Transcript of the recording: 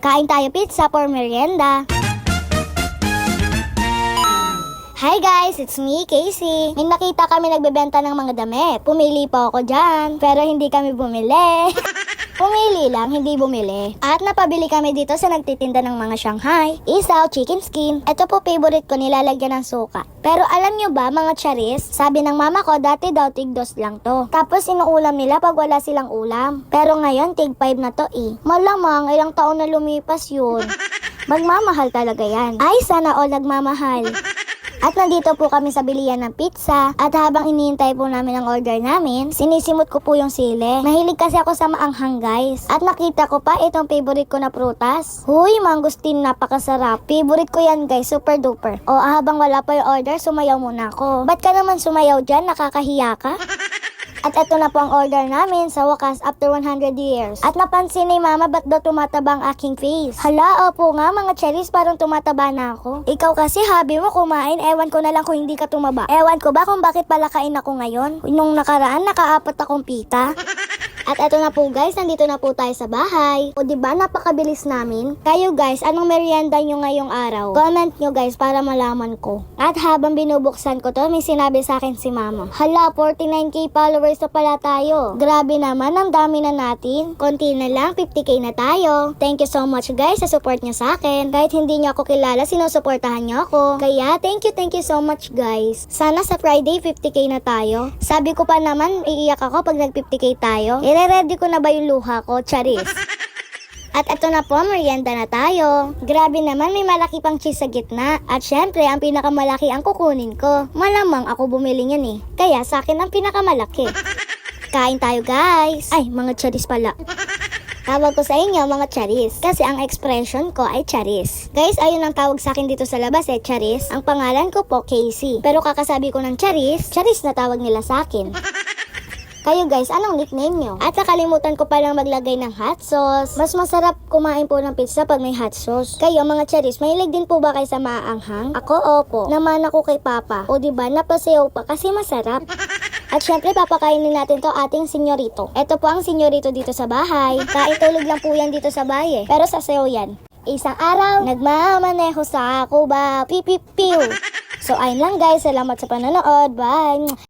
Kain tayo pizza for merienda. Hi guys, it's me, Casey. May nakita kami nagbebenta ng mga damit. Pumili po ako dyan, pero hindi kami bumili. Pumili lang, hindi bumili. At napabili kami dito sa nagtitinda ng mga Shanghai, isaw, chicken skin. Ito po favorite ko, nilalagyan ng suka. Pero alam nyo ba mga charis, sabi ng mama ko dati daw tig-2 lang to. Tapos inuulam nila pag wala silang ulam. Pero ngayon tig-5 na to eh. Malamang ilang taon na lumipas yun. Magmamahal talaga yan. Ay, sana all nagmamahal. At nandito po kami sa bilihan ng pizza. At habang iniintay po namin ang order namin, sinisimot ko po yung sili. Mahilig kasi ako sa maanghang guys. At nakita ko pa itong favorite ko na prutas. Huy, mangustin, napakasarap. Favorite ko yan guys, super duper. O habang wala pa yung order, sumayaw muna ako. Ba't ka naman sumayaw dyan? Nakakahiya ka? At ito na po ang order namin sa wakas after 100 years. At napansin ni mama ba't daw tumataba ang aking face. Hala, opo nga mga cherries, parang tumataba na ako. Ikaw kasi hobby mo kumain, ewan ko na lang kung hindi ka tumaba. Ewan ko ba kung bakit pala kain ako ngayon. Nung nakaraan, nakaapat akong pita. At eto na po guys, nandito na po tayo sa bahay. O diba, napakabilis namin. Kayo guys, anong merienda nyo ngayong araw? Comment nyo guys para malaman ko. At habang binubuksan ko to, may sinabi sa akin si mama. Hala, 49k followers na pala tayo. Grabe naman, ang dami na natin. Konti na lang, 50k na tayo. Thank you so much guys sa support nyo sa akin. Kahit hindi nyo ako kilala, sinusuportahan nyo ako. Kaya, thank you so much guys. Sana sa Friday, 50k na tayo. Sabi ko pa naman, iiyak ako pag nag 50k tayo. Ire-ready ko na ba yung luha ko? Charis. At ito na po, merienda na tayo. Grabe naman, may malaki pang cheese sa gitna. At syempre, ang pinakamalaki ang kukunin ko. Malamang ako bumili niyan eh. Kaya sa akin ang pinakamalaki. Kain tayo guys. Ay, mga charis pala. Tawag ko sa inyo mga charis. Kasi ang expression ko ay charis. Guys, ayun ang tawag sa akin dito sa labas eh, charis. Ang pangalan ko po, Casey. Pero kakasabi ko ng charis, charis na tawag nila sa akin. Kayo guys, anong nickname nyo? At nakalimutan ko palang maglagay ng hot sauce. Mas masarap kumain po ng pizza pag may hot sauce. Kayo mga charis, mahilig din po ba kayo sa maaanghang? Ako, opo. Naman ako kay Papa. O diba, napasayaw pa kasi masarap. At syempre, papakainin natin to ating senyorito. Ito po ang senyorito dito sa bahay. Kaitulog lang po yan dito sa bahay eh. Pero sasayaw yan. Isang araw, nagmamaneho sa Cuba. Pipipiw. So ayun lang guys, salamat sa panonood. Bye!